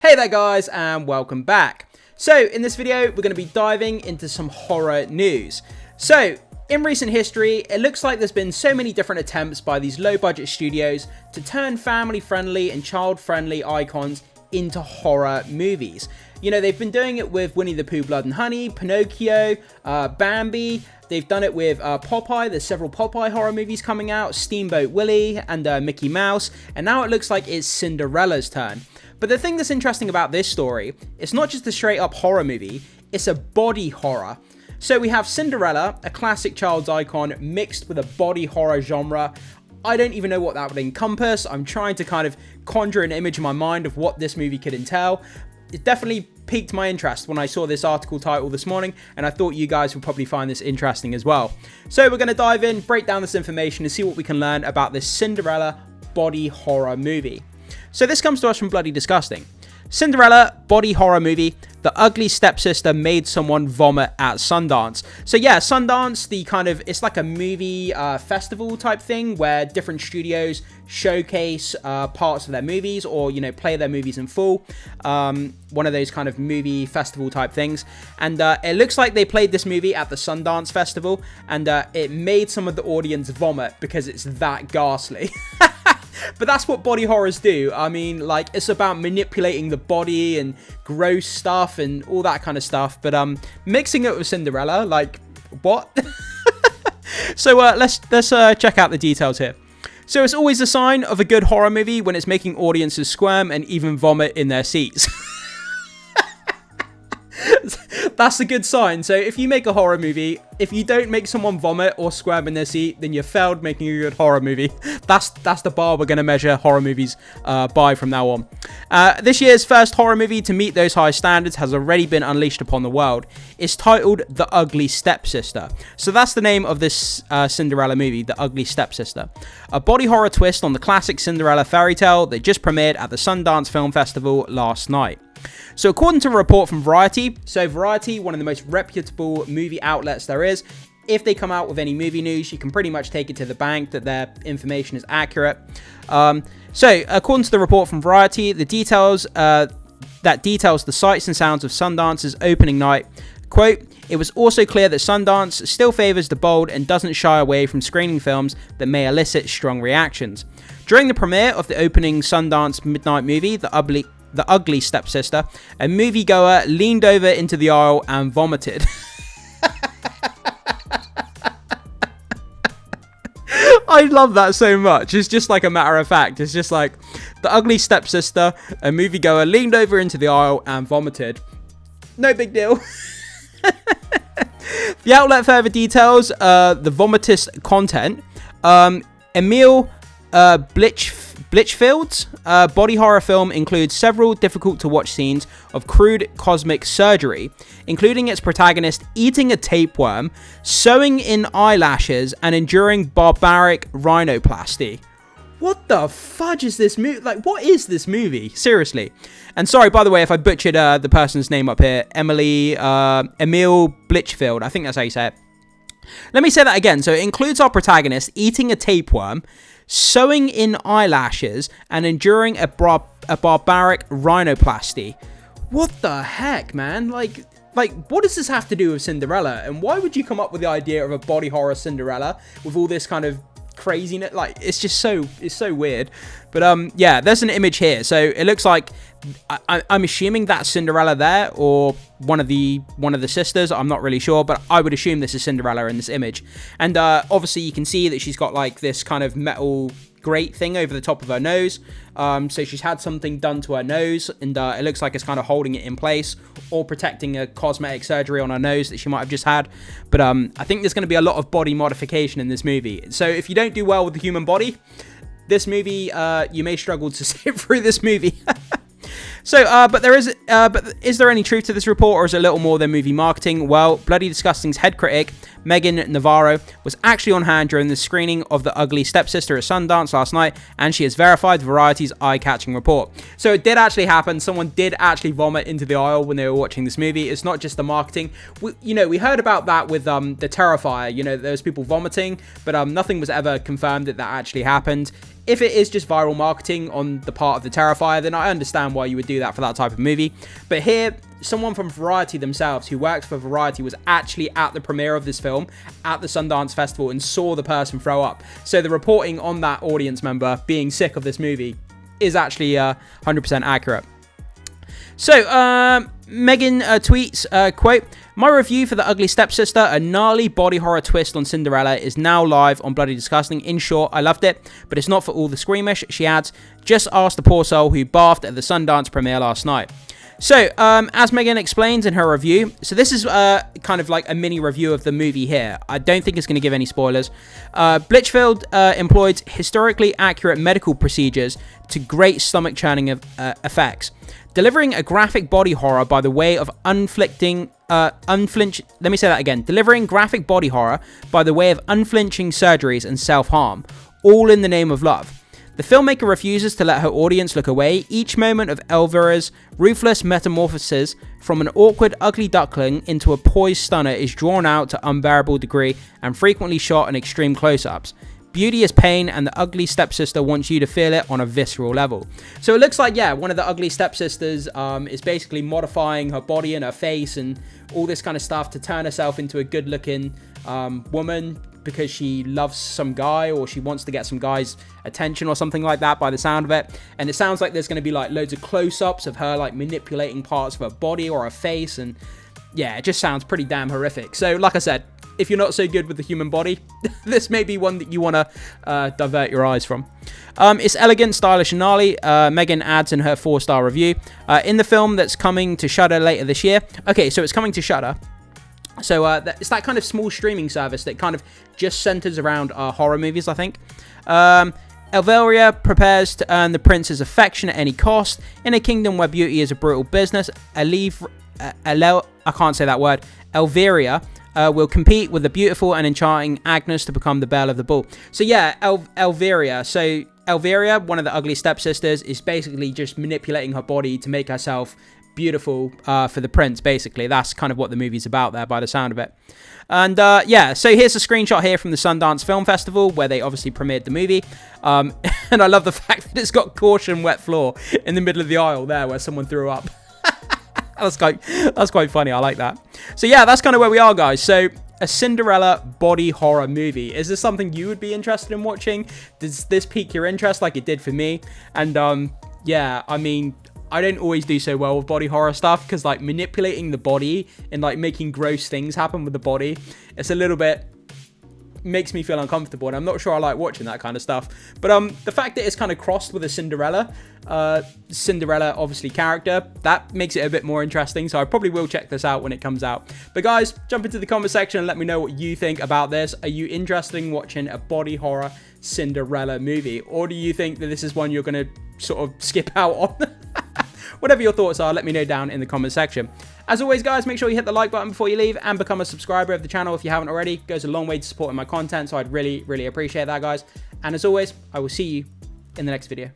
Hey there guys, and welcome back. So in this video we're going to be diving into some horror news. So in recent history it looks like there's been so many different attempts by these low budget studios to turn family friendly and child friendly icons into horror movies. You know, they've been doing it with Winnie the Pooh, Blood and Honey, Pinocchio, Bambi. They've done it with Popeye. There's several Popeye horror movies coming out, Steamboat Willie and Mickey Mouse, and now it looks like it's Cinderella's turn. But the thing that's interesting about this story, it's not just a straight up horror movie, it's a body horror. So we have Cinderella, a classic child's icon, mixed with a body horror genre. I don't even know what that would encompass. I'm trying to kind of conjure an image in my mind of what this movie could entail. It definitely piqued my interest when I saw this article title this morning, and I thought you guys would probably find this interesting as well. So we're going to dive in, break down this information, and see what we can learn about this Cinderella body horror movie. So this comes to us from Bloody Disgusting. Cinderella body horror movie. The Ugly Stepsister made someone vomit at Sundance. So yeah, Sundance, it's like a movie festival type thing where different studios showcase parts of their movies, or, you know, play their movies in full. One of those kind of movie festival type things. And it looks like they played this movie at the Sundance Festival, and it made some of the audience vomit because it's that ghastly. But that's what body horrors do. I mean, like, it's about manipulating the body and gross stuff and all that kind of stuff. But mixing it with Cinderella, like, what? So let's check out the details here. So it's always a sign of a good horror movie when it's making audiences squirm and even vomit in their seats. That's a good sign. So if you make a horror movie, if you don't make someone vomit or squirm in their seat, then you failed making a good horror movie. That's the bar we're going to measure horror movies by from now on. This year's first horror movie to meet those high standards has already been unleashed upon the world. It's titled The Ugly Stepsister. So that's the name of this Cinderella movie, The Ugly Stepsister. A body horror twist on the classic Cinderella fairy tale that just premiered at the Sundance Film Festival last night. So according to a report from Variety, one of the most reputable movie outlets there is, if they come out with any movie news, you can pretty much take it to the bank that their information is accurate. So according to the report from Variety, the details that details the sights and sounds of Sundance's opening night, quote, "It was also clear that Sundance still favors the bold and doesn't shy away from screening films that may elicit strong reactions. During the premiere of the opening Sundance midnight movie, The Ugly Stepsister, a moviegoer leaned over into the aisle and vomited." I love that so much. It's just like a matter of fact. It's just like, The Ugly Stepsister, a moviegoer leaned over into the aisle and vomited. No big deal. The outlet further details the vomitous content. Emil Blichfield's body horror film includes several difficult-to-watch scenes of crude cosmic surgery, including its protagonist eating a tapeworm, sewing in eyelashes, and enduring barbaric rhinoplasty. What the fudge is this movie? Like, what is this movie? Seriously. And sorry, by the way, if I butchered the person's name up here. Emil Blichfield. I think that's how you say it. Let me say that again. So it includes our protagonist eating a tapeworm, sewing in eyelashes, and enduring a barbaric rhinoplasty. What the heck, man? Like, what does this have to do with Cinderella? And why would you come up with the idea of a body horror Cinderella with all this kind of craziness? Like, it's so weird. But yeah, there's an image here. So it looks like, I'm assuming that's Cinderella there, or one of the sisters. I'm not really sure, but I would assume this is Cinderella in this image. And obviously you can see that she's got like this kind of metal grate thing over the top of her nose. So she's had something done to her nose, and it looks like it's kind of holding it in place or protecting a cosmetic surgery on her nose that she might have just had. But I think there's going to be a lot of body modification in this movie. So if you don't do well with the human body, this movie, you may struggle to sit through this movie. So, but is there any truth to this report, or is it a little more than movie marketing? Well, Bloody Disgusting's head critic, Megan Navarro, was actually on hand during the screening of The Ugly Stepsister at Sundance last night, and she has verified Variety's eye-catching report. So it did actually happen. Someone did actually vomit into the aisle when they were watching this movie. It's not just the marketing. We heard about that with the Terrifier. You know, there was people vomiting, but nothing was ever confirmed that actually happened. if it is just viral marketing on the part of the Terrifier, then I understand why you would do that for that type of movie. But here, someone from Variety themselves, who works for Variety, was actually at the premiere of this film at the Sundance Festival and saw the person throw up. So the reporting on that audience member being sick of this movie is actually 100% accurate. So, Megan tweets, quote, "My review for The Ugly Stepsister, a gnarly body horror twist on Cinderella, is now live on Bloody Disgusting. In short, I loved it, but it's not for all the squeamish." She adds, "Just ask the poor soul who bathed at the Sundance premiere last night." So, as Megan explains in her review, so this is kind of like a mini review of the movie here. I don't think it's going to give any spoilers. Blitchfield employed historically accurate medical procedures to great stomach churning effects, delivering a graphic body horror by the way of delivering graphic body horror by the way of unflinching surgeries and self-harm, all in the name of love. The filmmaker refuses to let her audience look away. Each moment of Elvira's ruthless metamorphosis from an awkward, ugly duckling into a poised stunner is drawn out to unbearable degree and frequently shot in extreme close-ups. Beauty is pain, and the Ugly Stepsister wants you to feel it on a visceral level. So it looks like, yeah, one of the Ugly Stepsisters is basically modifying her body and her face and all this kind of stuff to turn herself into a good-looking woman because she loves some guy, or she wants to get some guy's attention or something like that by the sound of it. And it sounds like there's going to be like loads of close-ups of her like manipulating parts of her body or her face, and yeah, it just sounds pretty damn horrific. So like I said, if you're not so good with the human body, this may be one that you want to divert your eyes from. It's elegant, stylish, and gnarly. Megan adds in her 4-star review. In the film that's coming to Shudder later this year. Okay, so it's coming to Shudder. So it's that kind of small streaming service that kind of just centers around horror movies, I think. Elvira prepares to earn the prince's affection at any cost. In a kingdom where beauty is a brutal business, I can't say that word. Elvira will compete with the beautiful and enchanting Agnes to become the belle of the ball. So yeah, Elvira. So Elvira, one of the Ugly Stepsisters, is basically just manipulating her body to make herself beautiful for the prince, basically. That's kind of what the movie's about there by the sound of it. And yeah, so here's a screenshot here from the Sundance Film Festival where they obviously premiered the movie. And I love the fact that it's got caution wet floor in the middle of the aisle there where someone threw up. That's quite funny. I like that. So yeah, that's kind of where we are, guys. So a Cinderella body horror movie. Is this something you would be interested in watching? Does this pique your interest like it did for me? And yeah, I mean, I don't always do so well with body horror stuff because like manipulating the body and like making gross things happen with the body, it's a little bit, makes me feel uncomfortable, and I'm not sure I like watching that kind of stuff. But the fact that it's kind of crossed with a Cinderella obviously character, that makes it a bit more interesting, so I probably will check this out when it comes out. But guys, jump into the comment section and let me know what you think about this. Are you interested in watching a body horror Cinderella movie, or do you think that this is one you're going to sort of skip out on? Whatever your thoughts are, let me know down in the comment section. As always, guys, make sure you hit the like button before you leave and become a subscriber of the channel if you haven't already. It goes a long way to supporting my content, so I'd really, really appreciate that, guys. And as always, I will see you in the next video.